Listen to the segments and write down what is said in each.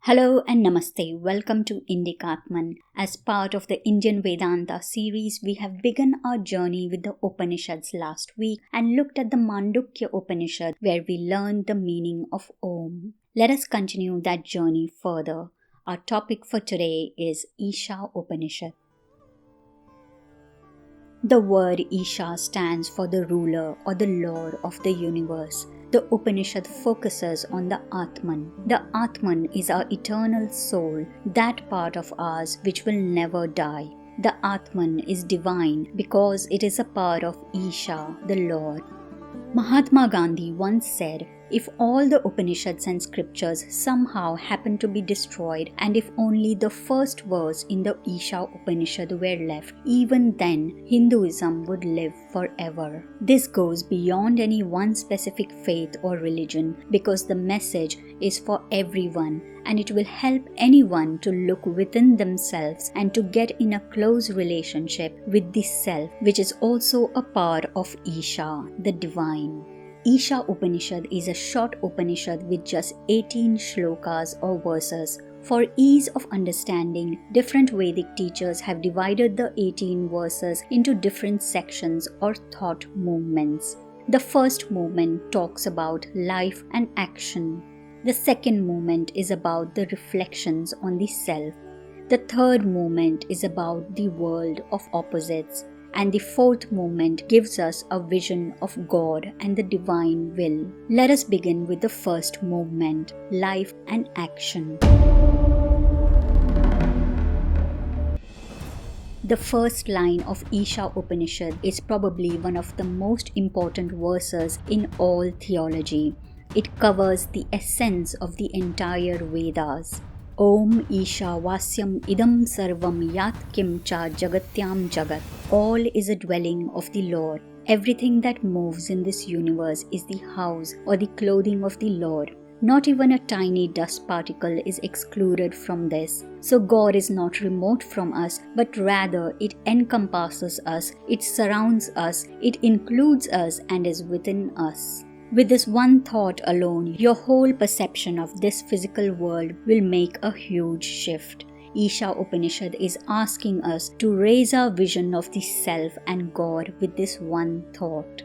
Hello and Namaste. Welcome to Indic Atman. As part of the Indian Vedanta series, we have begun our journey with the Upanishads last week and looked at the Mandukya Upanishad where we learned the meaning of Om. Let us continue that journey further. Our topic for today is Isha Upanishad. The word Isha stands for the ruler or the lord of the universe. The Upanishad focuses on the Atman. The Atman is our eternal soul, that part of ours which will never die. The Atman is divine because it is a part of Isha, the Lord. Mahatma Gandhi once said, if all the Upanishads and scriptures somehow happen to be destroyed and if only the first verse in the Isha Upanishad were left, even then Hinduism would live forever. This goes beyond any one specific faith or religion because the message is for everyone and it will help anyone to look within themselves and to get in a close relationship with the self, which is also a part of Isha, the divine. Isha Upanishad is a short Upanishad with just 18 shlokas or verses. For ease of understanding, different Vedic teachers have divided the 18 verses into different sections or thought movements. The first movement talks about life and action. The second movement is about the reflections on the self. The third movement is about the world of opposites. And the fourth movement gives us a vision of God and the divine will. Let us begin with the first movement, life and action. The first line of Isha Upanishad is probably one of the most important verses in all theology. It covers the essence of the entire Vedas. Om Isha Vasyam Idam Sarvam Yat Kim Cha Jagatyam Jagat. All is a dwelling of the Lord. Everything that moves in this universe is the house or the clothing of the Lord. Not even a tiny dust particle is excluded from this. So God is not remote from us, but rather it encompasses us, it surrounds us, it includes us and is within us. With this one thought alone, your whole perception of this physical world will make a huge shift. Isha Upanishad is asking us to raise our vision of the self and God with this one thought.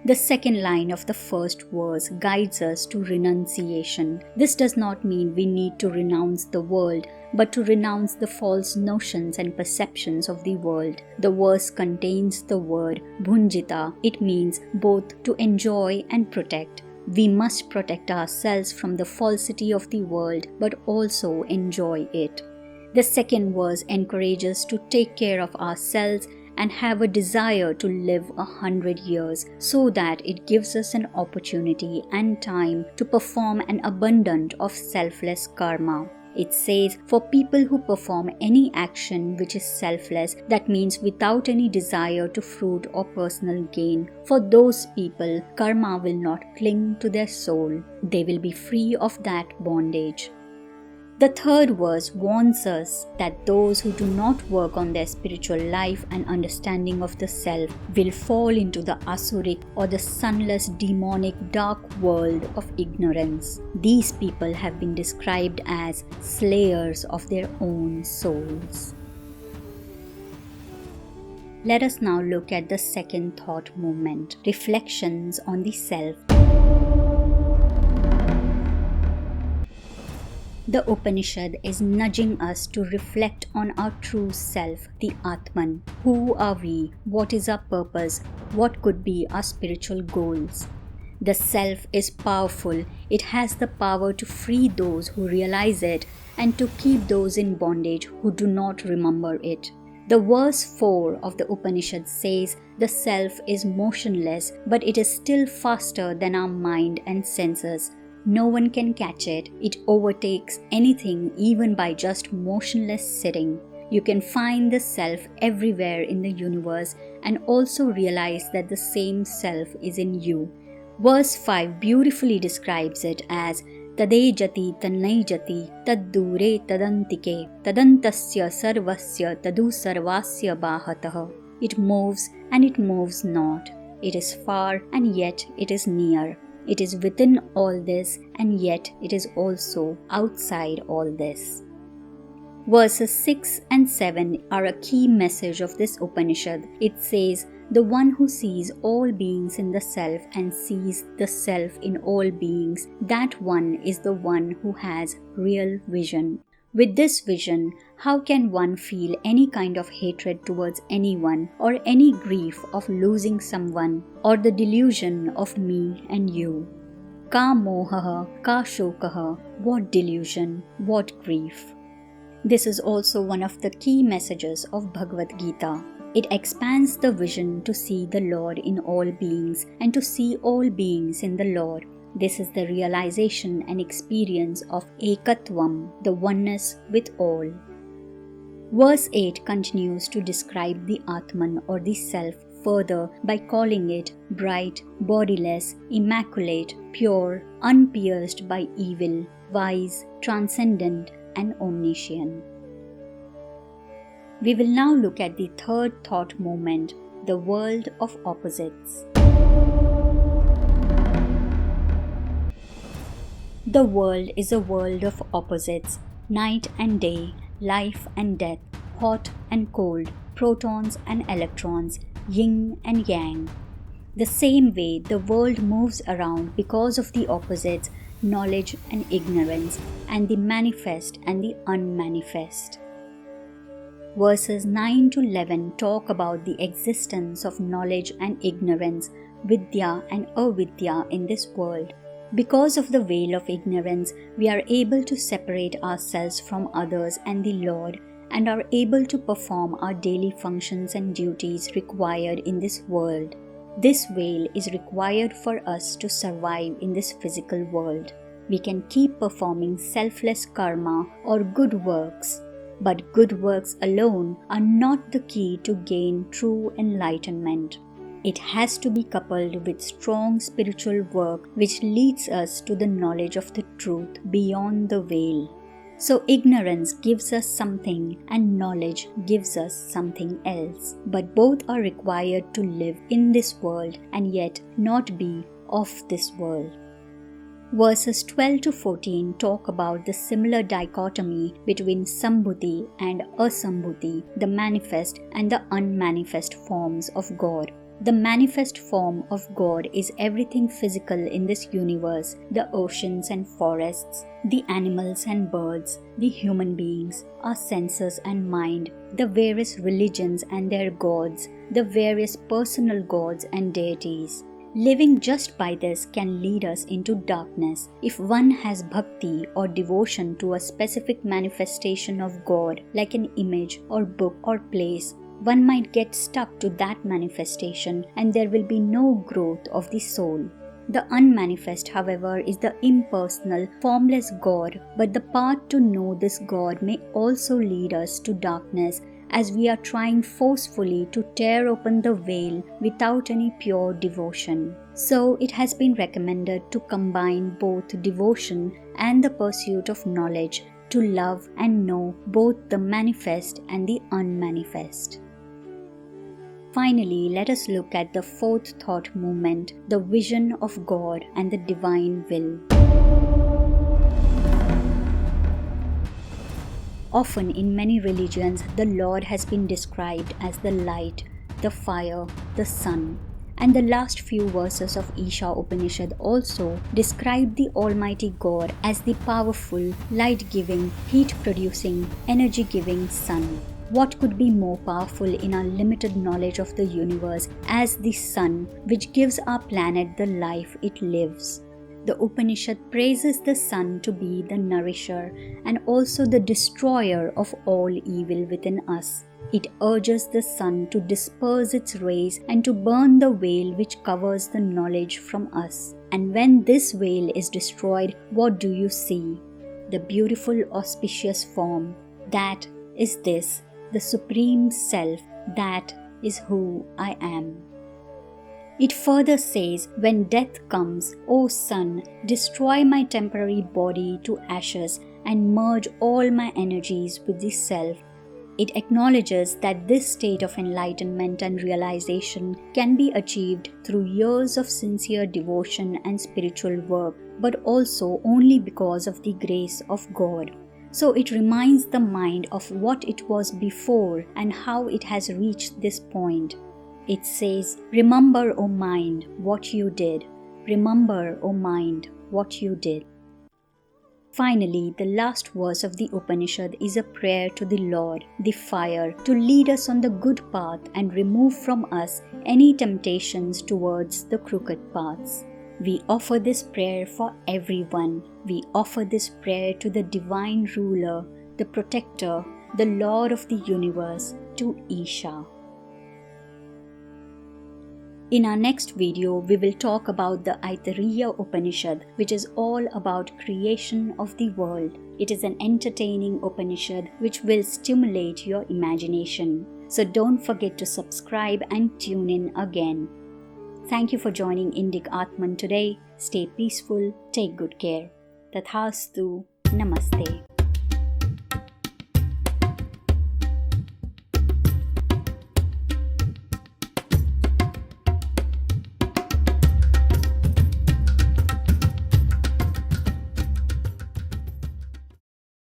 The second line of the first verse guides us to renunciation. This does not mean we need to renounce the world, but to renounce the false notions and perceptions of the world. The verse contains the word bhunjita. It means both to enjoy and protect. We must protect ourselves from the falsity of the world, but also enjoy it. The second verse encourages us to take care of ourselves and have a desire to live 100 years so that it gives us an opportunity and time to perform an abundance of selfless karma. It says, for people who perform any action which is selfless, that means without any desire to fruit or personal gain, for those people, karma will not cling to their soul. They will be free of that bondage. The third verse warns us that those who do not work on their spiritual life and understanding of the self will fall into the asuric or the sunless demonic dark world of ignorance. These people have been described as slayers of their own souls. Let us now look at the second thought movement, reflections on the self. The Upanishad is nudging us to reflect on our true self, the Atman. Who are we? What is our purpose? What could be our spiritual goals? The self is powerful. It has the power to free those who realize it and to keep those in bondage who do not remember it. The verse 4 of the Upanishad says, the self is motionless, but it is still faster than our mind and senses. No one can catch it. It overtakes anything even by just motionless sitting. You can find the self everywhere in the universe and also realize that the same self is in you. Verse 5 beautifully describes it as Tadejati Tannaijati Taddure Tadantike Tadantasya Sarvasya Tadu Sarvasya Bahatah. It moves and it moves not. It is far and yet it is near. It is within all this and yet it is also outside all this. Verses 6 and 7 are a key message of this Upanishad. It says, "The one who sees all beings in the self and sees the self in all beings, that one is the one who has real vision." With this vision, how can one feel any kind of hatred towards anyone, or any grief of losing someone, or the delusion of me and you? Ka mohaha, ka shokaha, what delusion, what grief. This is also one of the key messages of Bhagavad Gita. It expands the vision to see the Lord in all beings and to see all beings in the Lord. This is the realization and experience of Ekatvam, the oneness with all. Verse 8 continues to describe the Atman or the Self further by calling it bright, bodiless, immaculate, pure, unpierced by evil, wise, transcendent, and omniscient. We will now look at the third thought moment, the world of opposites. The world is a world of opposites, night and day, life and death, hot and cold, protons and electrons, yin and yang. The same way the world moves around because of the opposites, knowledge and ignorance, and the manifest and the unmanifest. Verses 9 to 11 talk about the existence of knowledge and ignorance, vidya and avidya in this world. Because of the veil of ignorance, we are able to separate ourselves from others and the Lord, and are able to perform our daily functions and duties required in this world. This veil is required for us to survive in this physical world. We can keep performing selfless karma or good works, but good works alone are not the key to gain true enlightenment. It has to be coupled with strong spiritual work which leads us to the knowledge of the truth beyond the veil. So ignorance gives us something and knowledge gives us something else. But both are required to live in this world and yet not be of this world. Verses 12 to 14 talk about the similar dichotomy between Sambhuti and Asambhuti, the manifest and the unmanifest forms of God. The manifest form of God is everything physical in this universe, the oceans and forests, the animals and birds, the human beings, our senses and mind, the various religions and their gods, the various personal gods and deities. Living just by this can lead us into darkness. If one has bhakti or devotion to a specific manifestation of God, like an image or book or place, one might get stuck to that manifestation and there will be no growth of the soul. The unmanifest, however, is the impersonal, formless God, but the path to know this God may also lead us to darkness as we are trying forcefully to tear open the veil without any pure devotion. So it has been recommended to combine both devotion and the pursuit of knowledge to love and know both the manifest and the unmanifest. Finally, let us look at the fourth thought movement, the vision of God and the divine will. Often in many religions, the Lord has been described as the light, the fire, the sun. And the last few verses of Isha Upanishad also describe the Almighty God as the powerful, light-giving, heat-producing, energy-giving sun. What could be more powerful in our limited knowledge of the universe as the sun, which gives our planet the life it lives? The Upanishad praises the sun to be the nourisher and also the destroyer of all evil within us. It urges the sun to disperse its rays and to burn the veil which covers the knowledge from us. And when this veil is destroyed, what do you see? The beautiful auspicious form. That is this, the Supreme Self. That is who I am. It further says, when death comes, O sun, destroy my temporary body to ashes and merge all my energies with the self. It acknowledges that this state of enlightenment and realization can be achieved through years of sincere devotion and spiritual work, but also only because of the grace of God. So it reminds the mind of what it was before and how it has reached this point. It says, "Remember, O mind, what you did. Remember, O mind, what you did." Finally, the last verse of the Upanishad is a prayer to the Lord, the fire, to lead us on the good path and remove from us any temptations towards the crooked paths. We offer this prayer for everyone. We offer this prayer to the Divine Ruler, the Protector, the Lord of the Universe, to Isha. In our next video, we will talk about the Aitareya Upanishad, which is all about creation of the world. It is an entertaining Upanishad which will stimulate your imagination. So don't forget to subscribe and tune in again. Thank you for joining Indic Atman today. Stay peaceful, take good care. Tathastu, Namaste.